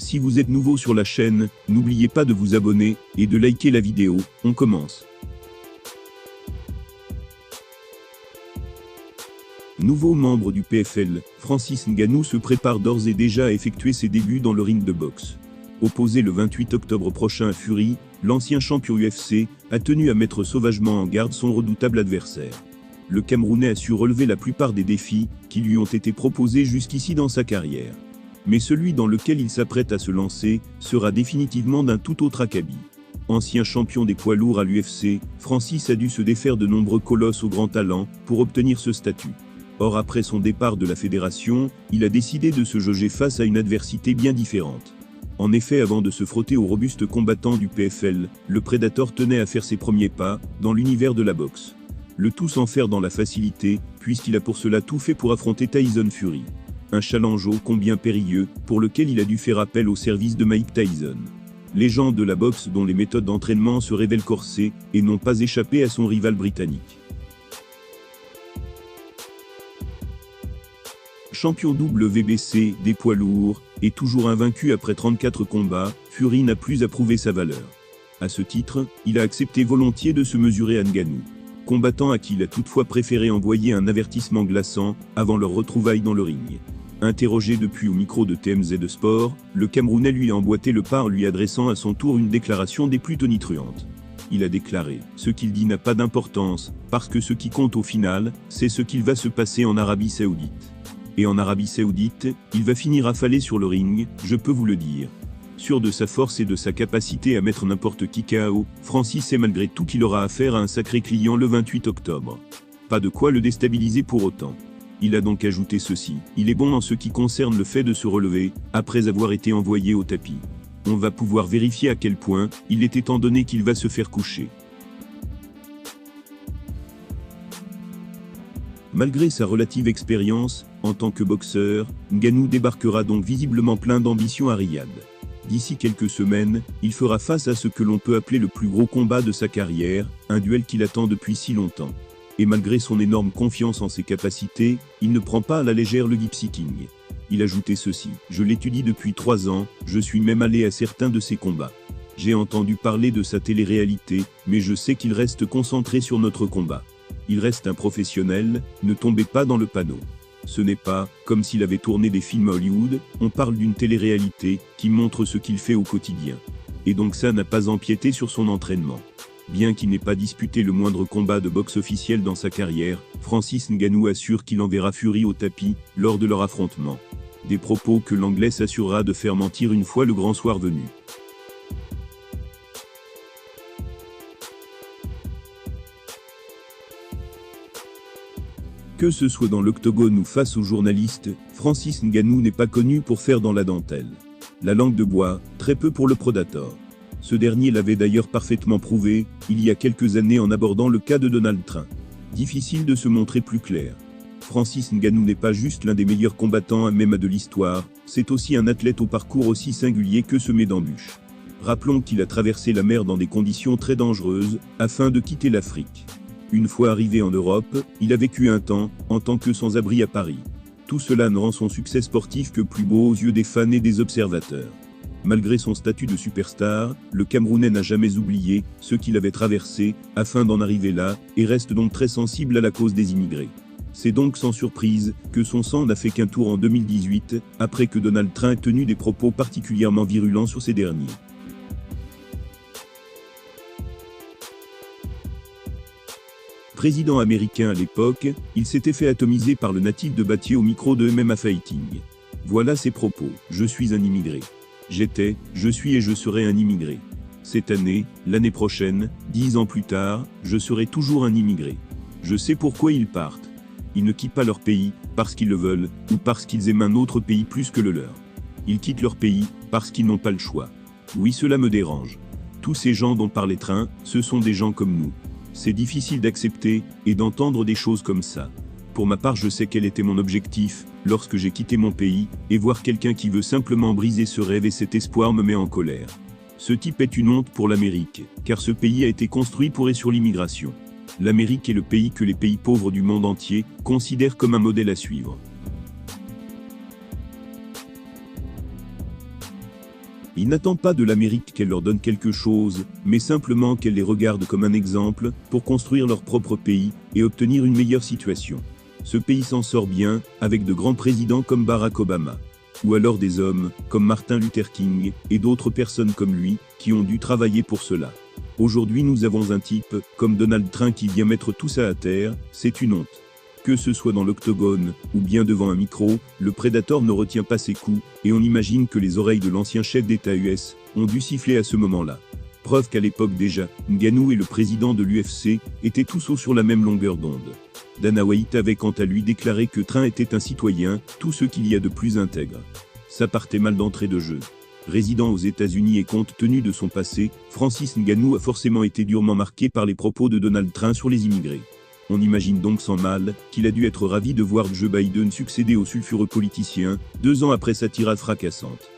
Si vous êtes nouveau sur la chaîne, n'oubliez pas de vous abonner et de liker la vidéo. On commence. Nouveau membre du PFL, Francis Ngannou se prépare d'ores et déjà à effectuer ses débuts dans le ring de boxe. Opposé le 28 octobre prochain à Fury, l'ancien champion UFC a tenu à mettre sauvagement en garde son redoutable adversaire. Le Camerounais a su relever la plupart des défis qui lui ont été proposés jusqu'ici dans sa carrière. Mais celui dans lequel il s'apprête à se lancer sera définitivement d'un tout autre acabit. Ancien champion des poids lourds à l'UFC, Francis a dû se défaire de nombreux colosses au grand talent pour obtenir ce statut. Or après son départ de la fédération, il a décidé de se jauger face à une adversité bien différente. En effet, avant de se frotter aux robustes combattants du PFL, le Predator tenait à faire ses premiers pas dans l'univers de la boxe. Le tout sans faire dans la facilité, puisqu'il a pour cela tout fait pour affronter Tyson Fury. Un challenge ô combien périlleux, pour lequel il a dû faire appel au service de Mike Tyson. Légende de la boxe dont les méthodes d'entraînement se révèlent corsées et n'ont pas échappé à son rival britannique. Champion WBC des poids lourds, et toujours invaincu après 34 combats, Fury n'a plus à prouver sa valeur. À ce titre, il a accepté volontiers de se mesurer à Ngannou. Combattant à qui il a toutefois préféré envoyer un avertissement glaçant avant leur retrouvaille dans le ring. Interrogé depuis au micro de TMZ Sport, le Camerounais lui a emboîté le pas en lui adressant à son tour une déclaration des plus tonitruantes. Il a déclaré « Ce qu'il dit n'a pas d'importance, parce que ce qui compte au final, c'est ce qu'il va se passer en Arabie Saoudite. Et en Arabie Saoudite, il va finir affalé sur le ring, je peux vous le dire. » Sûr de sa force et de sa capacité à mettre n'importe qui KO, Francis sait malgré tout qu'il aura affaire à un sacré client le 28 octobre. Pas de quoi le déstabiliser pour autant. Il a donc ajouté ceci, il est bon en ce qui concerne le fait de se relever, après avoir été envoyé au tapis. On va pouvoir vérifier à quel point il est étant donné qu'il va se faire coucher. Malgré sa relative expérience, en tant que boxeur, Ngannou débarquera donc visiblement plein d'ambition à Riyad. D'ici quelques semaines, il fera face à ce que l'on peut appeler le plus gros combat de sa carrière, un duel qu'il attend depuis si longtemps. Et malgré son énorme confiance en ses capacités, il ne prend pas à la légère le lip-syncing. Il ajoutait ceci, « Je l'étudie depuis 3 ans, je suis même allé à certains de ses combats. J'ai entendu parler de sa télé-réalité, mais je sais qu'il reste concentré sur notre combat. Il reste un professionnel, ne tombez pas dans le panneau. » Ce n'est pas, comme s'il avait tourné des films à Hollywood, on parle d'une télé-réalité qui montre ce qu'il fait au quotidien. Et donc ça n'a pas empiété sur son entraînement. Bien qu'il n'ait pas disputé le moindre combat de boxe officiel dans sa carrière, Francis Ngannou assure qu'il enverra Fury au tapis lors de leur affrontement. Des propos que l'Anglais s'assurera de faire mentir une fois le grand soir venu. Que ce soit dans l'octogone ou face aux journalistes, Francis Ngannou n'est pas connu pour faire dans la dentelle. La langue de bois, très peu pour le Predator. Ce dernier l'avait d'ailleurs parfaitement prouvé, il y a quelques années en abordant le cas de Donald Trump. Difficile de se montrer plus clair. Francis Ngannou n'est pas juste l'un des meilleurs combattants à même de l'histoire, c'est aussi un athlète au parcours aussi singulier que semé d'embûches. Rappelons qu'il a traversé la mer dans des conditions très dangereuses, afin de quitter l'Afrique. Une fois arrivé en Europe, il a vécu un temps, en tant que sans-abri à Paris. Tout cela ne rend son succès sportif que plus beau aux yeux des fans et des observateurs. Malgré son statut de superstar, le Camerounais n'a jamais oublié ce qu'il avait traversé, afin d'en arriver là, et reste donc très sensible à la cause des immigrés. C'est donc sans surprise que son sang n'a fait qu'un tour en 2018, après que Donald Trump ait tenu des propos particulièrement virulents sur ces derniers. Président américain à l'époque, il s'était fait atomiser par le natif de Battier au micro de MMA Fighting. Voilà ses propos, « Je suis un immigré. J'étais, je suis et je serai un immigré. Cette année, l'année prochaine, 10 ans plus tard, je serai toujours un immigré. Je sais pourquoi ils partent. Ils ne quittent pas leur pays, parce qu'ils le veulent, ou parce qu'ils aiment un autre pays plus que le leur. Ils quittent leur pays, parce qu'ils n'ont pas le choix. Oui, cela me dérange. Tous ces gens dont parlait Train, ce sont des gens comme nous. C'est difficile d'accepter et d'entendre des choses comme ça. Pour ma part, je sais quel était mon objectif lorsque j'ai quitté mon pays, et voir quelqu'un qui veut simplement briser ce rêve et cet espoir me met en colère. Ce type est une honte pour l'Amérique, car ce pays a été construit pour et sur l'immigration. L'Amérique est le pays que les pays pauvres du monde entier considèrent comme un modèle à suivre. Ils n'attendent pas de l'Amérique qu'elle leur donne quelque chose, mais simplement qu'elle les regarde comme un exemple pour construire leur propre pays et obtenir une meilleure situation. Ce pays s'en sort bien, avec de grands présidents comme Barack Obama. Ou alors des hommes, comme Martin Luther King, et d'autres personnes comme lui, qui ont dû travailler pour cela. Aujourd'hui nous avons un type, comme Donald Trump qui vient mettre tout ça à terre, c'est une honte. Que ce soit dans l'octogone, ou bien devant un micro, le Predator ne retient pas ses coups, et on imagine que les oreilles de l'ancien chef d'État US ont dû siffler à ce moment-là. Preuve qu'à l'époque déjà, Ngannou et le président de l'UFC étaient tous sur la même longueur d'onde. Dana White avait quant à lui déclaré que Trump était un citoyen, tout ce qu'il y a de plus intègre. Ça partait mal d'entrée de jeu. Résident aux États-Unis et compte tenu de son passé, Francis Ngannou a forcément été durement marqué par les propos de Donald Trump sur les immigrés. On imagine donc sans mal qu'il a dû être ravi de voir Joe Biden succéder au sulfureux politicien, 2 ans après sa tirade fracassante.